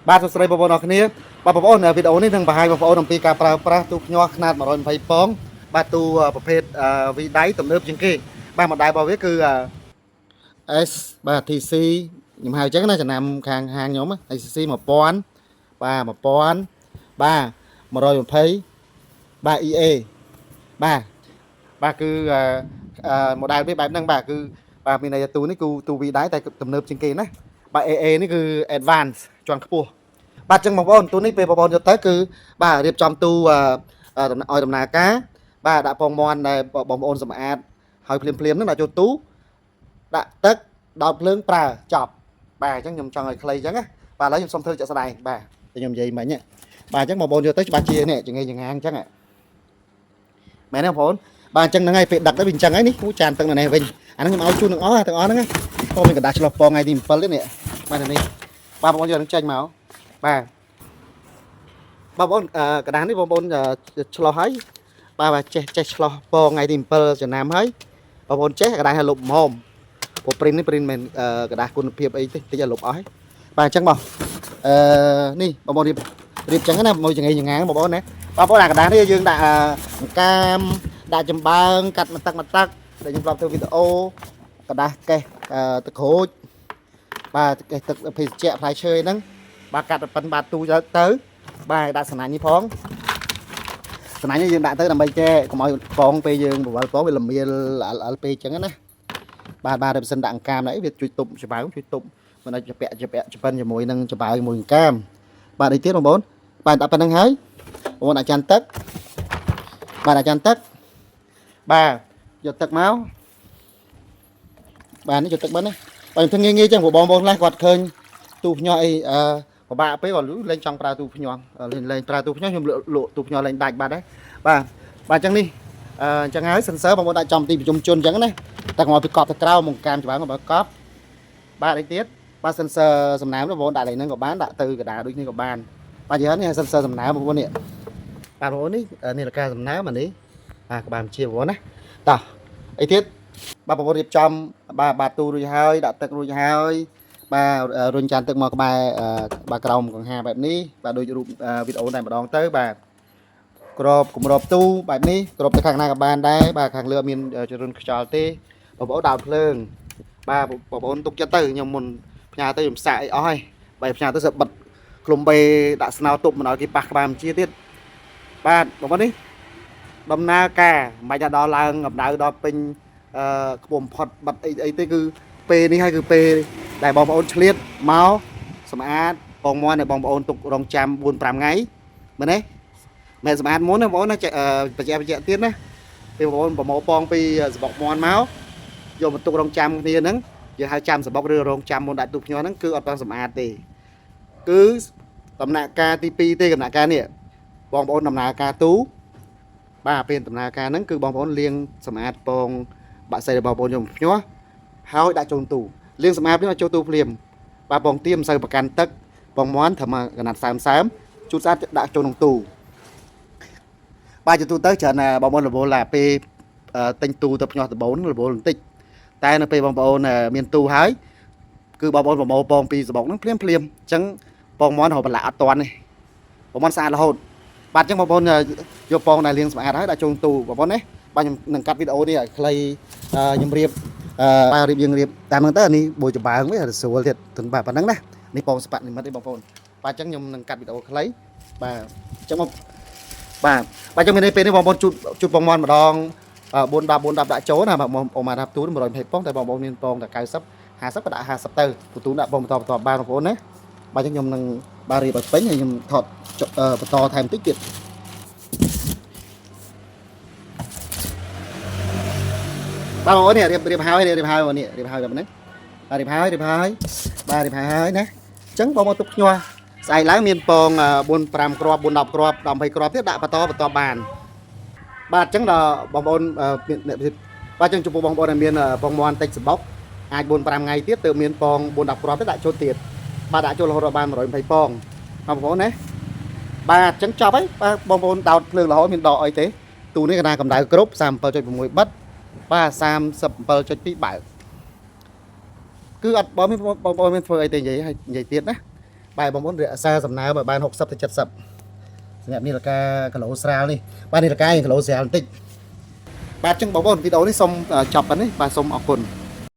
បាទសួស្តីបងប្អូនអរគ្នាបាទបងប្អូនវីដេអូនេះនឹងបង្ហាញបងប្អូនអំពីការប្រើប្រាស់ទូភ្ញាស់ខ្នាត120ពងបាទទូប្រភេទវីដៃទំនើបជាងគេបាទម៉ូដែលរបស់វាគឺ S បាទ TC ខ្ញុំហៅអញ្ចឹងណាចំណាំខាងហាងខ្ញុំ TC 1000បាទ1000បាទ120បាទ EA បាទគឺម៉ូដែលវាបែបហ្នឹងបាទគឺបាទមានន័យថាទូនេះគឺទូវីដៃតែទំនើបជាងគេណាបាទ AA នេះគឺ advance ជាន់ខ្ពស់បាទអញ្ចឹងបងប្អូនទូនេះពេលបងប្អូនយកទៅគឺបាទរៀបចំទូឲ្យដំណើរការបាទដាក់ពងមាន់ដែលបងប្អូនសម្អាតហើយភ្លាមហ្នឹងដាក់ចូលទូដាក់ទឹកដោតភ្លើងប្រើចប់បាទអញ្ចឹងខ្ញុំចង់ឲ្យខ្លីអញ្ចឹងណាបាទឥឡូវខ្ញុំសុំធ្វើជាក់ស្ដែងបាទខ្ញុំនិយាយមិញបាទអញ្ចឹងបងប្អូនយកទៅច្បាស់ជានេះចង្អេចង្ងាងអញ្ចឹងមែនទេបងប្អូនបាទអញ្ចឹងហ្នឹងហើយពេលដឹកទៅវាអញ្ចឹងហើយនេះចានទឹកនៅនេះវិញអាហ្នឹងខ្ញុំឲ្យជូនទាំងអស់ទាំងអស់ហ្នឹងក៏មានកដាស់ឆ្លោះពងថ្ងៃទី7នេះបាទនេះបាទបងប្អូនយកនឹងចេញមកបាទបងប្អូនកដាស់នេះបងប្អូនឆ្លោះហើយបាទចេះឆ្លោះពងថ្ងៃទី7ចំណាំហើយបងប្អូនចេះកដាស់ឲ្យលុបហ្មងព្រោះព្រីននេះព្រីនមិនកដាស់គុណភាពអីតិចឲ្យលុបអស់ហើយបាទអញ្ចឹងបងនេះបងប្អូនរៀបចឹងណាមួយចង្អេងចង្ងាងបងប្អូនណាបងប្អូនអាកដាស់នេះយើងដាក់អង្កាមដាក់ចំបើងកាត់មកទឹកដែលខ្ញុំប្រាប់ធ្វើវីដេអូกระดาษកេះទឹកក្រូចបាទកេះទឹកភេសជ្ជៈផ្លែឈើហ្នឹងបាទកាត់ប៉ុនបាទទូទៅបាទដាក់សំណាញ់នេះផងសំណាញ់នេះយើងដាក់ទៅដើម្បីចែកុំឲ្យពងពេលយើងបវល់ពងវាល្មៀលល្អិលពេកអញ្ចឹងណាបាទបើមិនសិនដាក់អង្កាមនេះវាជួយទប់ច្បើងជួយទប់មិនឲ្យជាពាក់ច្ពិនជាមួយនឹងច្បើងមួយអង្កាមបាទអីទៀតបងប្អូនបាទដាក់ប៉ុណ្្នឹងហើយបងប្អូនដាក់ចានទឹកបាទដាក់ចានទឹកបាទយកទឹកមកបាទនេះយកទឹកបិណ្ឌណាបើខ្ញុំងាយចឹងបងប្អូនខ្លះគាត់ឃើញទូភ្ញាស់អីពិបាកពេកគាត់លេងចង់ប្រើទូភ្ញាស់លេងប្រើទូភ្ញាស់ខ្ញុំលក់ទូភ្ញាស់លេងដាច់បាត់ហើយបាទអញ្ចឹងនេះអញ្ចឹងហើយសិនសើបងប្អូនដាក់ចំទីប្រជុំជនអញ្ចឹងណាតែកុំឲ្យពីកប់ទៅក្រៅមកកាមច្បាស់បើកប់បាទអីទៀតបាទសិនសើសំណាមបងប្អូនដាក់លេងហ្នឹងក៏បានដាក់ទៅកដាដូចនេះក៏បានបាទយ៉ាងនេះសិនសើសំណាមបងប្អូននេះបាទបងប្អូននេះនាឡិកាសំណាមអានេះបាទក្បាលជាបងប្អូនណាតោះអីទៀតបាទបងប្អូនរៀបចំបាទទូរួចហើយដាក់ទឹករួចហើយបាទរុញចានទឹកមកក្បែរបាទក្រោមកង្ហាបែបនេះបាទដូចរូបវីដេអូតែម្ដងទៅបាទក្របគម្របទូបែបនេះក្របទៅខាងណាក៏បានដែរបាទខាងលើមានចរុនខ្យល់ទេបងប្អូនដោតភ្លើងបាទបងប្អូនទុកចិត្តទៅខ្ញុំមុនផ្ញើទៅខ្ញុំសាកអីអស់ហើយបាទផ្ញើទៅសិបបិទក្លុំបេដាក់ស្នោទប់មិនឲ្យគេប៉ះក្បាលជាទៀតបាទបងប្អូននេះដំណើរការមិនបាច់ដល់ឡើងកម្ដៅដល់ពេញខ្ពស់បំផុតបាត់អីទេគឺពេលនេះហើយគឺពេលដែលបងប្អូនឆ្លៀតមកសម្អាតពងមាន់ឲ្យបងប្អូនទុករងចាំ 4-5 ថ្ងៃមែនទេមែនសម្អាតមុនណាបងប្អូនណាបច្ចៈទៀតណាពេលបងប្អូនប្រមូលពងពីសបុកមាន់មកយកមកទុករងចាំគ្នាហ្នឹងយើងហៅចាំសបុកឬរងចាំមុនដាក់ទូភ្ញាស់ហ្នឹងគឺអត់បានសម្អាតទេគឺដំណាក់កាលទី2ទេដំណាក់កាលនេះបងប្អូនដំណើរការទូបាទពេលដំណើរការហ្នឹងគឺបងប្អូនលាងសម្អាតពងបាក់សៃរបស់បងប្អូនយកភ្ញាស់ហើយដាក់ចូលទូលាងសម្អាតនេះឲ្យចូលទូភ្លាមបាទបងទៀមមិនសូវប្រកាន់ទឹកបងមាន់ធ្វើមកកណាត់សើមជូតស្អាតដាក់ចូលក្នុងទូបាទចូលទូទៅច្រើនបងប្អូនរវល់ឡាពេលទិញទូទៅភ្ញាស់ដបូនរវល់បន្តិចតែនៅពេលបងប្អូនមានទូហើយគឺបងប្អូនប្រមូលពងពីសបុកហ្នឹងភ្លាមអញ្ចឹងពងមាន់រហូតបន្លាក់អត់តាន់ទេពងមាន់ស្អាតរហូតបាទអញ្ចឹងបងប្អូនយកពងដែលលាងសម្អាតហើយដាក់ចូលទូបងប្អូនណាបាទខ្ញុំនឹងកាត់វីដេអូនេះឲ្យខ្លីខ្ញុំរៀបបាទយើងរៀបតាមហ្នឹងទៅនេះបួយចម្បើងវិញស្រួលទៀតទុនបាទប៉ុណ្ណឹងណានេះពងស្ប៉ាត់និមិត្តទេបងប្អូនបាទអញ្ចឹងខ្ញុំនឹងកាត់វីដេអូខ្លីបាទអញ្ចឹងបាទអញ្ចឹងមានពេលនេះបងប្អូនជូតពងមាន់ម្ដង410ដាក់ចូលណាបងប្អូនមកថាទូ120ពងតែបងប្អូនមានពងតែ90 50ក៏ដាក់50ទៅទូដាក់ពងបន្តបានបងប្អូនណាបាទអញ្ចឹងខ្ញុំនឹងបាទរៀបឲ្យពេញហើយខ្ញុំថតបន្តថែមតិចទៀតបាទបងប្អូននេះរៀបហើយបងនេះរៀបហើយបែបហ្នឹងបាទរៀបហើយបាទរៀបហើយណាអញ្ចឹងបងមកទុកភ្ញាស់ស្អែកឡើងមានពង4-5 គ្រាប់ 4-10 គ្រាប់ 10-20 គ្រាប់ទៀតដាក់បន្តបានបាទអញ្ចឹងដល់បងប្អូនបាទអញ្ចឹងចំពោះបងប្អូនដែលមានពងមាន់តិចសបុកអាច 4-5 ថ្ងៃទៀតទើបមានពង 4-10 គ្រាប់ទៀតដាក់ចូលទៀតបាទដាក់ចូលរហូតដល់បាន120ពងបងប្អូនណាបាទអញ្ចឹងចប់ហើយបាទបងប្អូនដោតភ្លើងរហូតមានដកអីទេទូនេះកណាកម្ដៅគ្រប់ 37.6 បិទបាទ 37.2 បើកគឺអត់បងប្អូនមានធ្វើអីទេនិយាយទៀតណា bài bóng bóng rửa xa sầm nào mà ban 60 tới 70 សម្រាប់នេះlà cả lỗស្រាលនេះបាទនេះlà cái lỗស្រាលបន្តិចបាទចឹងបងប្អូនវីដេអូនេះសូមចប់ប៉ុណ្ណេះបាទសូមអរគុណ